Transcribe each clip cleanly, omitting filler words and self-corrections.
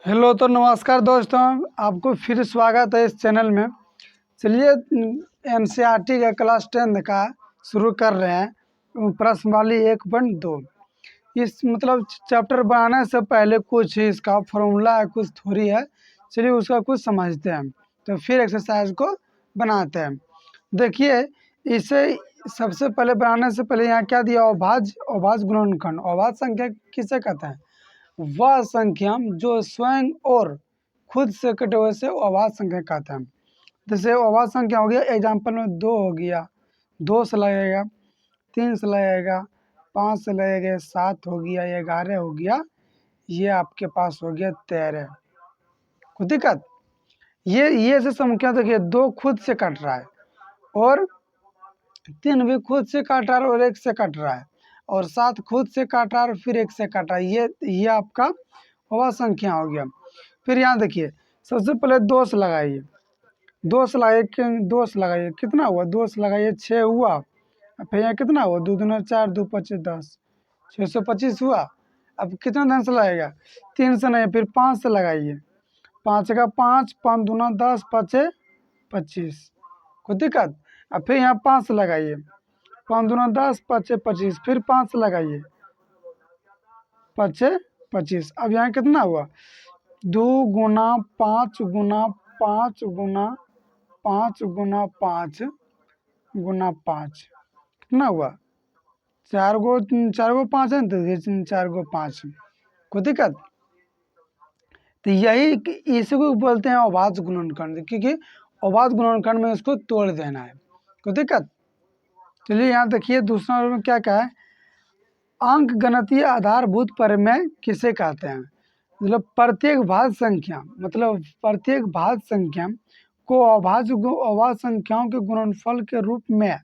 Hello तो नमस्कार दोस्तों, आपको फिर स्वागत है इस चैनल में। चलिए एनसीईआरटी का क्लास 10 का शुरू कर रहे हैं। प्रश्नावली 1.2 इस मतलब चैप्टर बनाने से पहले कुछ इसका फॉर्मूला है, कुछ थ्योरी है। चलिए उसका कुछ समझते हैं, तो फिर एक्सरसाइज को बनाते हैं। देखिए, इसे सबसे पहले बनाने से पहले यहाँ क्या दिया, अभाज्य गुणनखंड। अभाज्य संख्या किसे कहते हैं? वह संख्या जो स्वयं और खुद से कटे हुए से अभाज्य संख्या कहते हैं। जैसे अभाज्य संख्या हो गया, एग्जाम्पल में 2 हो गया, 2 से लगेगा, 3 से लगेगा, 5 से लगेगा, 7 हो गया, 11 हो गया, ये आपके पास हो गया 13। कोई दिक्कत? ये से संख्या देखिए, 2 खुद से कट रहा है और 3 भी खुद से काट रहा है और 1 से कट रहा है और 7 खुद से काट रहा है और फिर 1 से काट रहा है। ये आपका अभाज्य संख्या हो गया। फिर यहाँ देखिए, सबसे पहले 2 से लगाइए, 2 से लगाइए, कितना हुआ? 2 से लगाइए 6 हुआ। फिर यहाँ कितना हुआ? 2 दूना 4, 2 25 10, 625 हुआ। अब कितना धन से लगेगा? 3 से नहीं, फिर 5 से लगाइए, 5 का 5, 5 दूना 10, 5 25। कोई दिक्कत? अब फिर यहाँ 5 से लगाइए, 5 दूना 10, 5 25, फिर 5 से लगाइए, 5 25। अब यहाँ कितना हुआ? 2 गुना 5 गुना 5 गुना 5 गुना 5 गुना 5, कितना हुआ? 4 गो 5 है, तो 4 गो 5। कोई दिक्कत? तो यही इसी को बोलते हैं अभाज्य गुणनखंड, क्योंकि अभाज्य गुणनखंड में इसको तोड़ देना है। कोई दिक्कत? चलिए यहाँ देखिए, दूसरा में क्या है, अंक गणितीय आधारभूत प्रमेय किसे कहते हैं? मतलब प्रत्येक भाज्य संख्या को अभाज्य संख्याओं के गुणनफल के रूप में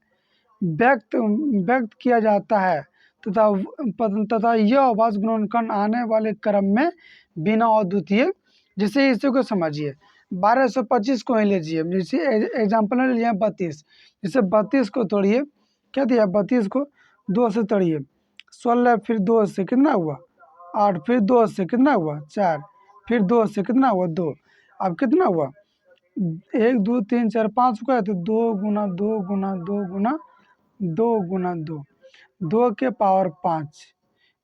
व्यक्त किया जाता है तथा यह अभाज्य गुणनखंड आने वाले क्रम में बिना अद्वितीय। जैसे इसी को समझिए, 1225 को ही लीजिए, जैसे एग्जाम्पल में लिया 32। जैसे 32 को तोड़िए, क्या दिया? 32 को 2 से तोड़िए, 16, फिर 2 से कितना हुआ? 8, फिर 2 से कितना हुआ? 4, फिर 2 से कितना हुआ? 2। अब कितना हुआ? 1 2 3 4 5 का है, तो 2 गुना 2 गुना 2 गुना 2 गुना 2, 2 के पावर 5।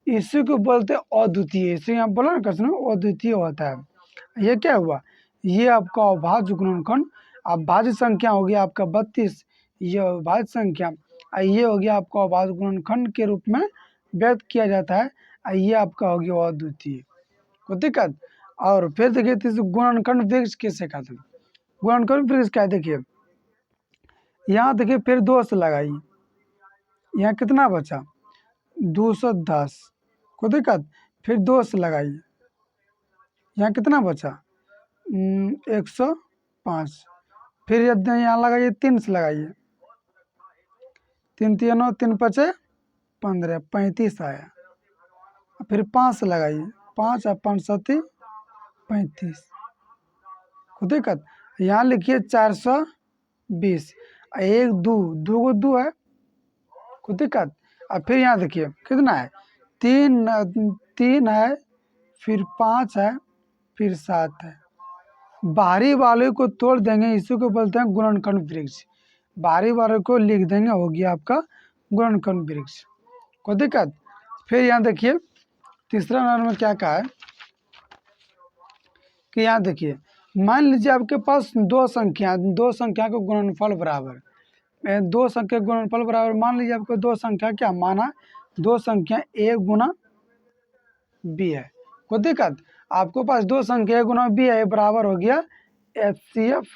इसी को बोलते हैं अद्वितीय। इसे यहाँ बोला ना क्वेश्चन में, अद्वितीय होता है। ये क्या हुआ? ये आपका अभाज्य गुणनखंड। अभाज्य संख्या हो गया आपका 32, ये अभाज्य संख्या, ये हो गया आपका अभाज्य गुणनखंड के रूप में व्यक्त किया जाता है। ये आपका हो गया अद्वितीय। कोई दिक्कत? और फिर देखिए, गुणनखंड वृक्ष किसे कहते हैं? गुणनखंड वृक्ष क्या है? देखिए यहाँ देखिए, फिर 2 से लगाइए, यहाँ कितना बचा? 210। कोई दिक्कत? फिर 2 से लगाइए, यहाँ कितना बचा? 105। फिर यहाँ लगाइए, 3 से लगाइए, 3 3 3 5 15, 35 आया। फिर 5 से लगाइए, 5 और 5 7 35। कोई दिक्कत? यहाँ लिखिए 420, 1 2 2 को 2 है। कोई दिक्कत? और फिर यहाँ देखिए कितना है? 3 है, फिर 5 है, फिर 7 है। बाहरी वाले को तोड़ देंगे, इसी को बोलते हैं गुणनखंड वृक्ष। बाहरी वाले को लिख देंगे, हो गया आपका गुणनखंड वृक्ष। कोई दिक्कत? फिर यहाँ देखिए, तीसरा नंबर में क्या कहा है कि यहाँ देखिए, मान लीजिए आपके पास दो संख्या के गुणनफल बराबर, 2 संख्या गुणनफल बराबर। मान लीजिए आपको 2 संख्या क्या माना? 2 संख्या a गुना b है। कोई दिक्कत? आपको पास 2 संख्या a गुना b है, बराबर हो गया HCF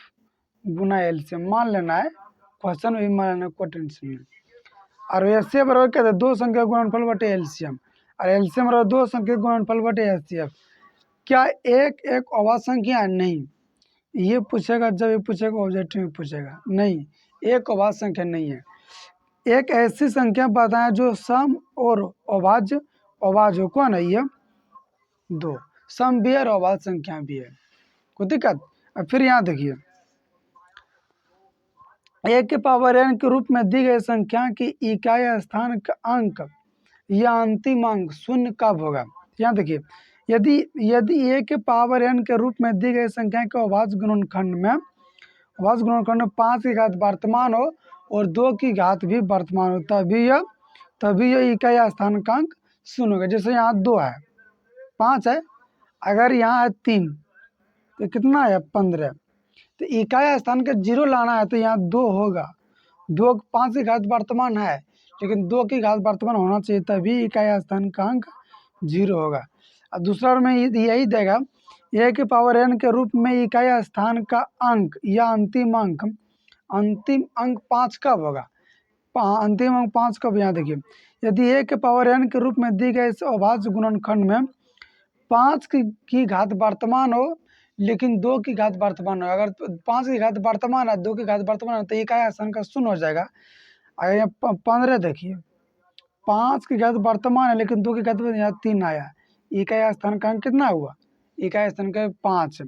गुना LCM। मान लेना है, क्वेश्चन भी मान लेना, कोई टेंशन नहीं। और HCF बराबर क्या था? 2 संख्या गुणनफल बटे LCM, और LCM बराबर 2 संख्या गुणनफल बटे HCF। क्या एक अभाज्य संख्या है? नहीं। ये पूछेगा, जब ये पूछेगा ऑब्जेक्टिव में पूछेगा, नहीं, एक अभाज्य संख्या नहीं है। एक ऐसी संख्या बताएं जो सम और अभाज्य हो। कौन है ये? 2 सम भी है और अभाज्य संख्या भी है। कोई दिक्कत? अब फिर यहाँ देखिए, एक के पावर n के रूप में दी गई संख्या की इकाई स्थान का अंक या अंतिम अंक शून्य कब होगा? यहाँ देखिए, यदि यदि a के पावर n के रूप में दी गई संख्या के अभाज्य गुणनखंड में 5 की घात वर्तमान हो और 2 की घात भी वर्तमान हो, तभी यह इकाई स्थानांक शून्य होगा। जैसे यहाँ 2 है, 5 है, अगर यहाँ है 3 तो कितना है 15। तो इकाई स्थानांक 0 लाना है तो यहाँ 2 होगा। 5 की घात वर्तमान है लेकिन 2 की घात वर्तमान होना चाहिए, तभी इकाई स्थानांक 0 होगा। अब दूसरा में यही देगा, a के पावर n के रूप में इकाई स्थान का अंक या अंतिम अंक 5 कब होगा? अंतिम अंक 5 कब? यहाँ देखिए, यदि a के पावर n के रूप में दी गई इस अभाज्य गुणनखंड में 5 की घात वर्तमान हो लेकिन 2 की घात वर्तमान हो। अगर 5 की घात वर्तमान है, 2 की घात वर्तमान है, तो इकाई स्थानांक शून्य हो जाएगा। अगर यहाँ 15 देखिए, 5 की घात वर्तमान है लेकिन 2 की घात यहाँ 3 आया, इकाई स्थानांक कितना हुआ? इकाई स्थानांक 5,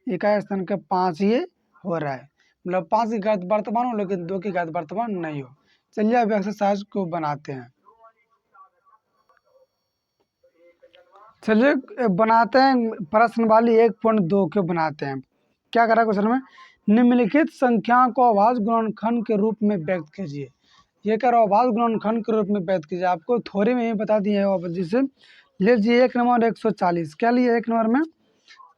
इकाई स्थानांक 5 ये हो रहा है, मतलब 5 की घात वर्तमान हो लेकिन 2 की घात वर्तमान नहीं हो। चलिए अब एक्सरसाइज को बनाते हैं। चलिए बनाते हैं, प्रश्न वाली 1.2 के बनाते हैं। क्या करा क्वेश्चन में? निम्नलिखित संख्या को अभाज्य गुणनखंड के रूप में व्यक्त कीजिए। ये कह रहा है अभाज्य गुणनखंड के रूप में व्यक्त कीजिए। आपको थोड़ी में ही बता दिया है। जैसे ले लीजिए 1 नंबर 140, क्या लिया 1 नंबर में?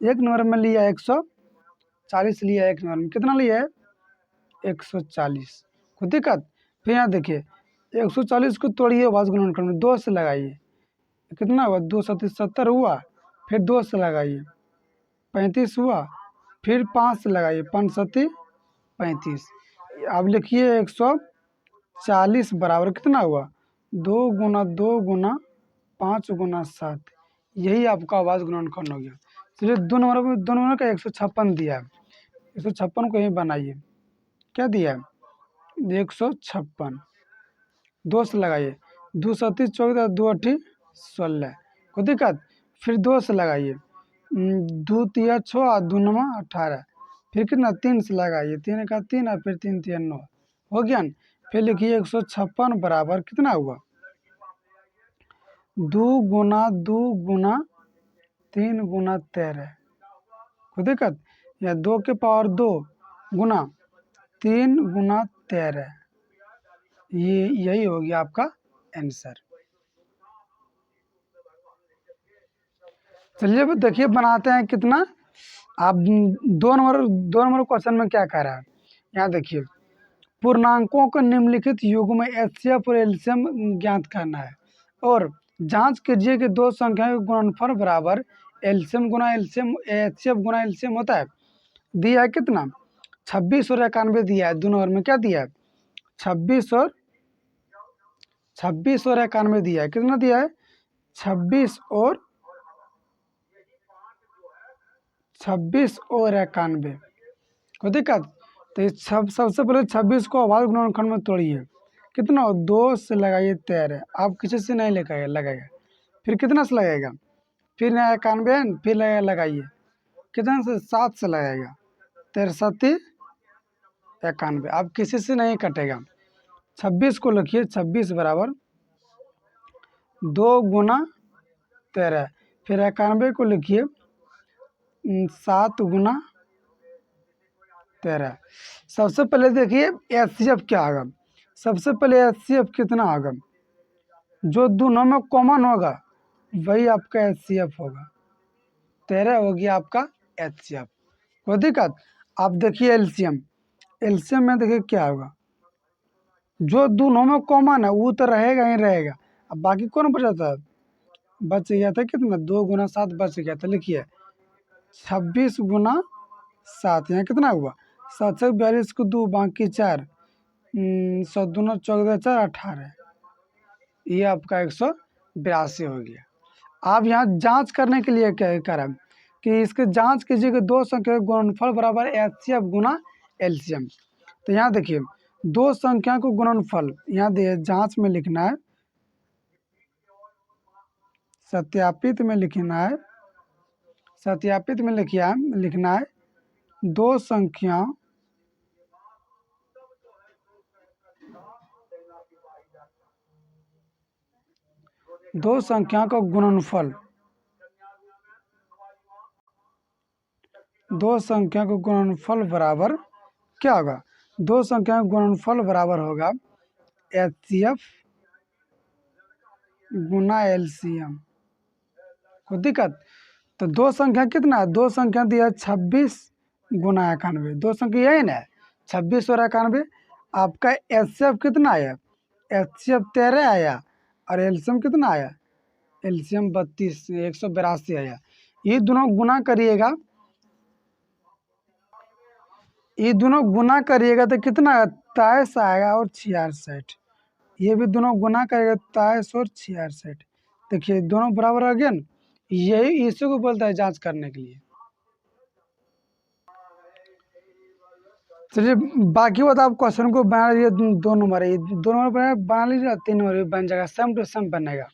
1 नंबर में लिया 140 लिया, 1 नंबर में कितना लिया है? 140। कोई दिक्कत? फिर यहाँ देखिए 140 को तोड़िए अभाज्य गुणनखंड में, 2 से लगाइए, कितना हुआ? 2 सत्ती 70 हुआ, फिर 2 से लगाइए 35 हुआ, फिर 5 से लगाइए 5 सत्ती 35। अब लिखिए 140 बराबर कितना हुआ? 2 गुना 2 गुना 5 गुना 7, यही आपका अभाज्य गुणनखंड हो गया। चलिए 2 नंबर का 156 दिया है, 156 को ही बनाइए। क्या दिया है? 156, 2 से लगाइए, 2 सत्ती 14, 2 अठी 16, कोई दिक्कत? फिर 2 से लगाइए, 2 तिया 6, 2 नवा 18, फिर कितना? 3 से लगाइए, 3 का 3 और फिर 3 तिया 9, हो गया न? फिर लिखिए 156 बराबर कितना हुआ? 2 गुना 2 गुना 3 गुना 13, कोई दिक्कत? या 2 के पावर 2 गुना 3 गुना 13, यही हो गया आपका आंसर। चलिए अब देखिए बनाते हैं कितना। आप 2 नंबर क्वेश्चन में क्या कह रहा है? यहाँ देखिए, पूर्णांकों को निम्नलिखित युग्म में एचसीएफ और एलसीएम ज्ञात करना है और जांच कीजिए कि दो संख्याओं का गुणनफल बराबर एलसीएम गुना एलसीएम एचसीएफ गुना एलसीएम होता है। दिया है कितना? 26 और 91 दिया है। 2 नंबर में क्या दिया है? 26 और 91 दिया है। कितना दिया है? 26 और 91, कोई दिक्कत? तो ये सबसे पहले 26 को अभाज्य गुणनखंड में तोड़िए, कितना हो? 2 से लगाइए 13, आप किसी से नहीं लगाएगा। फिर कितना से लगाएगा? फिर 91, फिर लगाइए, कितना से? 7 से लगाएगा, 13 91, आप किसी से नहीं कटेगा। 26 को लिखिए, 26 बराबर 2 गुना 13, फिर 91 को लिखिए 7 गुना 13। सबसे पहले देखिए एचसीएफ क्या होगा। सबसे पहले एचसीएफ कितना होगा? जो दोनों में कॉमन होगा वही आपका एचसीएफ होगा। 13 हो गया आपका एचसीएफ, कोई दिक्कत? आप देखिए एलसीएम, एलसीएम में देखिए क्या होगा। जो दोनों में कॉमन है वो तो रहेगा ही रहेगा। अब बाकी कौन बचा था? बच गया था कितना? 2 गुना 7 बच गया था। लिखिए 26 गुना 7, यहाँ कितना हुआ? 7 से 42 को 2 बाकी 4, 7 दूना 14 4 18, ये आपका 182 हो गया। आप यहाँ जांच करने के लिए क्या करें कि इसके जांच कीजिए कि दो संख्या का गुणनफल बराबर एचसीएफ गुना एलसीएम। तो यहाँ देखिए दो संख्या को गुणनफल यहाँ दे जांच में लिखना है, सत्यापित में लिखना है, सत्यापित में लिखना है दो संख्या का गुणनफल दो संख्या का गुणनफल बराबर क्या होगा? दो संख्या का गुणनफल बराबर होगा HCF गुना LCM। कोई दिक्कत? तो दो संख्या कितना है? दो संख्या दिया 26 गुना 91। दो संख्या यही ना, 26 और 91। आपका HCF कितना आया? HCF 13 आया और LCM कितना आया? LCM 32 182 आया। ये दोनों गुना करिएगा, ये दोनों गुना करिएगा तो कितना आएगा? 23 आएगा और 66। ये भी दोनों गुना करेगा 23 और 66। देखिए दोनों बराबर आ गया ना। यही इसी को बोलता है जांच करने के लिए। चलिए बाकी बात आप क्वेश्चन को बना लीजिए। 2 नंबर है, 2 नंबर बना लीजिए, 3 नंबर भी बन जाएगा, सेम टू सेम बनेगा।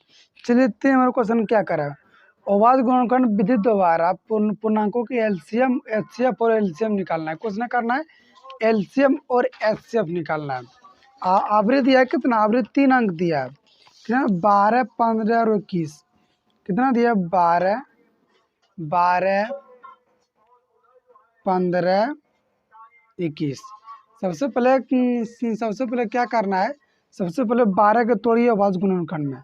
चलिए 3 नंबर क्वेश्चन क्या करा है? अभाज्य गुणनखंड विधि द्वारा पूर्णांकों की LCM HCF और LCM निकालना है। क्वेश्चन करना है LCM और HCF निकालना है। आवृत्ति दिया है कितना? आवृत्ति 3 अंक दिया है कितना? 12, 15 और 21। कितना दिया? 12, 15, 21। सबसे पहले क्या करना है? सबसे पहले 12 के तोड़िए अभाज्य गुणनखंड में।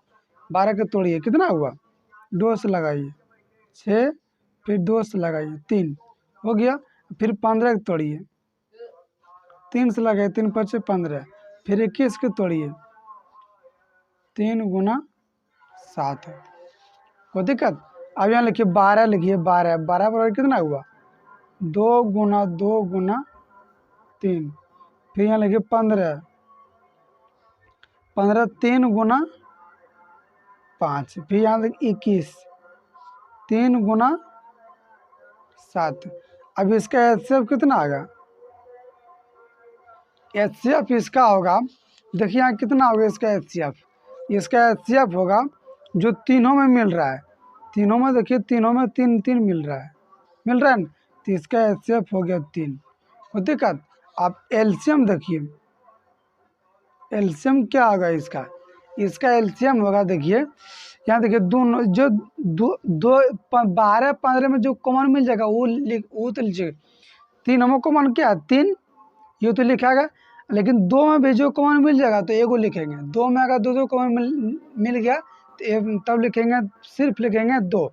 12 के तोड़िए, कितना हुआ? 2 से लगाइए 6, फिर 2 से लगाइए 3, हो गया। फिर 15 के तोड़िए, 3 से लगाइए, 3 5 15। फिर 21 के तोड़िए, 3 गुना 7। कोई दिक्कत? अब यहाँ लिखिए 12, लिखिए 12 बराबर कितना हुआ? 2 गुना 2 गुना 3। फिर यहाँ लिखिए 15, 3 गुना 5। फिर यहाँ लिखिए 21, 3 गुना 7। अब इसका HCF कितना आएगा? HCF इसका होगा, देखिए यहाँ कितना होगा इसका HCF? इसका HCF होगा जो तीनों में मिल रहा है। तीनों में देखिए, तीनों में 3 3 मिल रहा है ना? तो इसका HCF हो गया 3। कोई दिक्कत? आप LCM देखिए, LCM क्या होगा इसका? इसका LCM होगा, देखिए यहाँ देखिए दोनों जो 12 15 में जो कॉमन मिल जाएगा वो तो लीजिए। 3 नंबर कॉमन क्या है? 3, ये तो लिखाएगा। लेकिन 2 में भी जो कॉमन मिल जाएगा तो एगो लिखेंगे। 2 में अगर 2 कॉमन मिल गया तो तब लिखेंगे, सिर्फ लिखेंगे 2।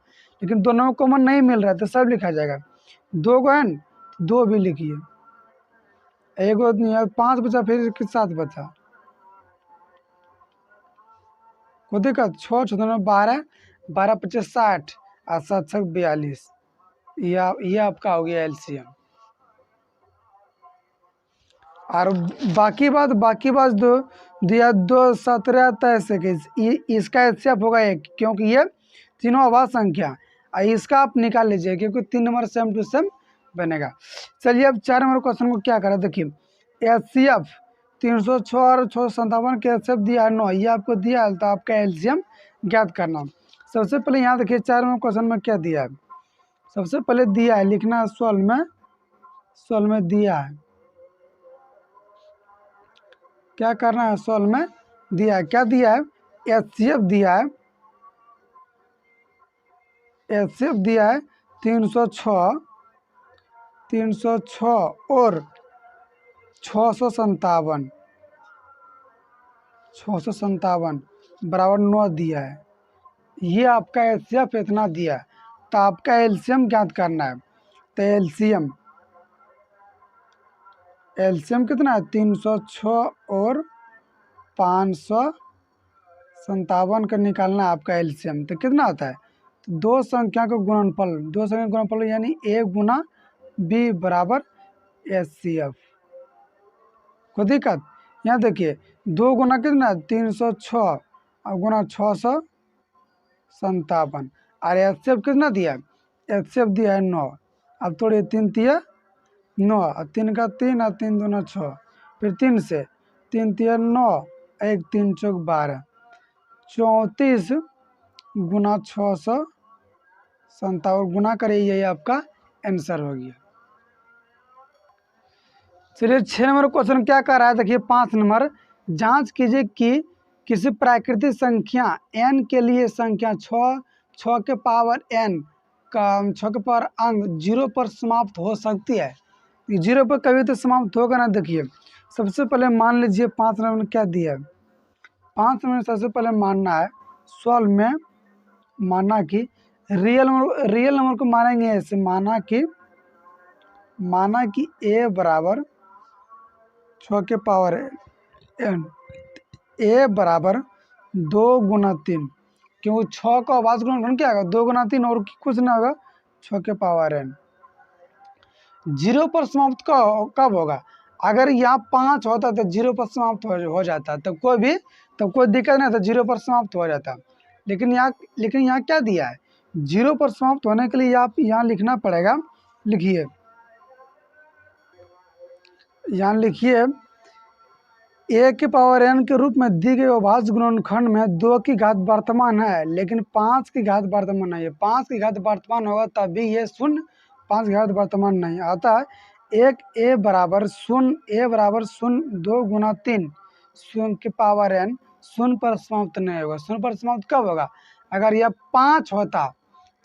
लेकिन 2 नंबर कॉमन नहीं मिल रहा है तो सब लिखा जाएगा। 2 को है न, 2 भी लिखिए। एगो 5 बचा, फिर 7 बचा। कोई दिक्कत? 6 6 12, 12 25 60 और 7 6 42। ये आपका हो गया LCM। और बाकी बात दो दिया 2 17 23 21। इसका HCF होगा 1, क्योंकि ये तीनों अभाज्य संख्या। और इसका आप निकाल लीजिए क्योंकि 3 नंबर सेम टू सेम बनेगा। चलिए अब 4 नंबर क्वेश्चन को क्या करा, देखिए HCF 306 और 657 के HCF दिया है 9। ये आपको दिया है, तो आपका LCM ज्ञात करना। सबसे पहले यहाँ देखिए 4 नंबर क्वेश्चन में क्या दिया है? सबसे पहले दिया है, लिखना है सॉल्व में दिया है। क्या करना है? सॉल्व में दिया है। क्या दिया है? HCF दिया है, HCF दिया है 306 और 657 बराबर 9 दिया है। ये आपका HCF इतना दिया है, तो आपका LCM ज्ञात करना है। तो LCM कितना है? 306 और 557 का निकालना है आपका LCM। तो कितना आता है? तो दो संख्या का गुणनफल यानी A गुना B बराबर HCF। कोई दिक्कत? यहाँ देखिए 2 गुना कितना? 306 और गुना 657। और HCF कितना दिया है? HCF दिया है 9। अब थोड़े 3 तिया 9 और 3 का 3 और 3 दूना 6। फिर 3 से 3 तिया 9, 1 3 चौक 12, 34 गुना 657 गुना करिए, यही आपका आंसर हो गया। चलिए 6 नंबर क्वेश्चन क्या कर रहा है, देखिए 5 नंबर, जांच कीजिए कि किसी प्राकृतिक संख्या n के लिए संख्या 6 के पावर n 6 के पावर अंक 0 पर समाप्त हो सकती है? 0 पर कभी तो समाप्त होगा ना। देखिए सबसे पहले मान लीजिए 5 नंबर में क्या दिया है, 5 नंबर में सबसे पहले मानना है सॉल्व में, माना कि रियल नंबर को मानेंगे ऐसे, माना कि a बराबर 6 के पावर n, a बराबर 2 गुना 3, क्योंकि 6 का अभाज्य गुणनखंड क्या होगा 2 गुना 3 और कुछ ना होगा 6 के पावर n। 0 पर समाप्त कब होगा? अगर यहाँ 5 होता तो 0 पर समाप्त हो जाता, तब कोई दिक्कत नहीं था, 0 पर समाप्त हो जाता। लेकिन यहाँ क्या दिया है, 0 पर समाप्त होने के लिए आप यहाँ लिखना पड़ेगा। लिखिए, यहाँ लिखिए a के पावर n के रूप में दी गई अभाज्य गुणनखंड में 2 की घात वर्तमान है, लेकिन 5 की घात वर्तमान नहीं है। 5 की घात वर्तमान होगा तभी ये शून्य, 5 की घात वर्तमान नहीं आता है। एक a बराबर शून्य 2 गुना 3 शून्य के पावर n शून्य पर समाप्त नहीं होगा। शून्य पर समाप्त कब होगा? अगर यह 5 होता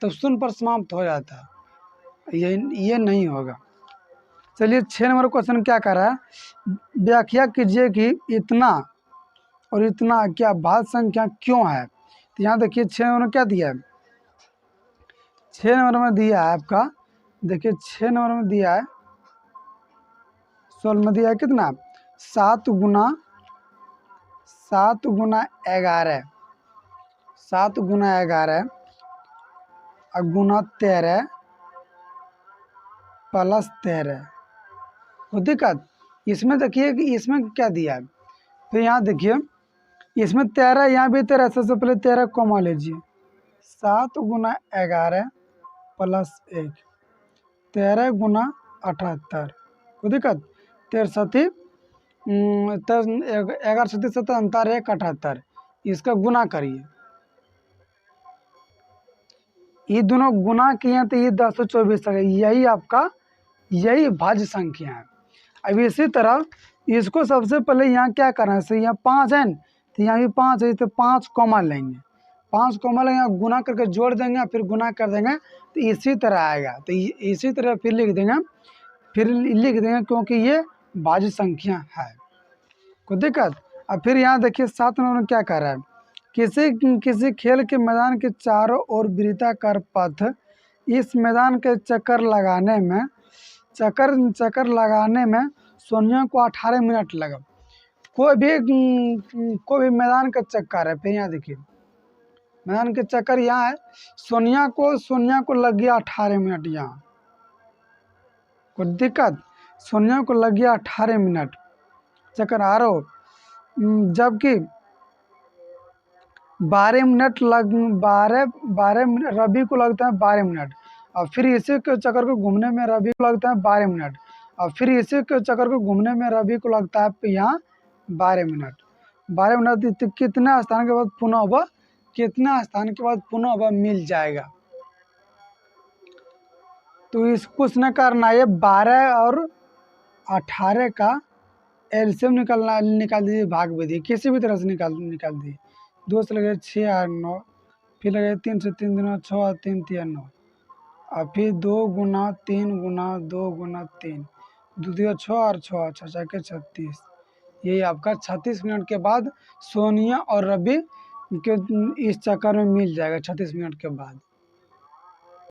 तो शून्य पर समाप्त हो जाता, ये नहीं होगा। चलिए 6 नंबर क्वेश्चन क्या कर रहा है, व्याख्या कीजिए कि इतना और इतना क्या भाज्य संख्या क्यों है। तो यहाँ देखिए 6 नंबर में क्या दिया है, 6 नंबर में दिया है आपका, देखिए 6 नंबर में दिया है, सोल्व में दिया है कितना 7 गुना 11, 7 गुना 11 गुना 13 प्लस 13। हो दिक्कत इसमें, देखिए कि इसमें क्या दिया है। तो यहाँ देखिए इसमें 13, यहाँ भी 13, सबसे पहले 13 कॉमा लीजिए, 7 गुना 11 प्लस 1, 13 गुना 78। कोई दिक्कत 13 11 77 अंतर 1 78, इसका गुना करिए, ये दोनों गुना किए तो ये 1024 तक, यही भाज्य संख्या है। अब इसी तरह इसको सबसे पहले यहाँ क्या करना है, यहाँ 5 है तो यहाँ भी 5 है, तो 5 कॉमा लेंगे, 5 कॉमा लेंगे, गुना करके जोड़ देंगे, फिर गुना कर देंगे, तो इसी तरह आएगा। तो इसी तरह फिर लिख देंगे, क्योंकि ये भाज्य संख्या है। कोई दिक्कत। अब फिर यहाँ देखिए 7 नंबर में क्या कर रहा है, किसी खेल के मैदान के चारों ओर वृत्ताकार पथ, इस मैदान के चक्कर लगाने में सोनिया को 18 मिनट लगा। कोई भी मैदान का चक्कर है, फिर यहाँ देखिए मैदान के चक्कर यहाँ है, सोनिया को लग गया 18 मिनट। यहाँ कोई दिक्कत, सोनिया को लग गया 18 मिनट चक्कर आरो, जबकि 12 मिनट रवि को लगता है 12 मिनट, और फिर इसी के चक्कर को घूमने में रवि को लगता है 12 मिनट, और फिर इसी के चक्कर को घूमने में रवि को लगता है यहाँ 12 मिनट। 12 मिनट कितना स्थान के बाद पुनः वह मिल जाएगा। तो इस क्वेश्चन करना है 12 और 18 का एलसीएम निकाल दीजिए, भाग विधि किसी भी तरह से निकाल दीजिए। 2 से लगे 6 8 9, फिर लगे 3 से 3 गुना 6 और 3 3 9, और फिर 2 गुना 3 गुना 2 गुना 3, 2 दिया 6 और 6 6 के 36। यही आपका 36 मिनट के बाद सोनिया और रवि के इस चक्कर में मिल जाएगा 36 मिनट के बाद।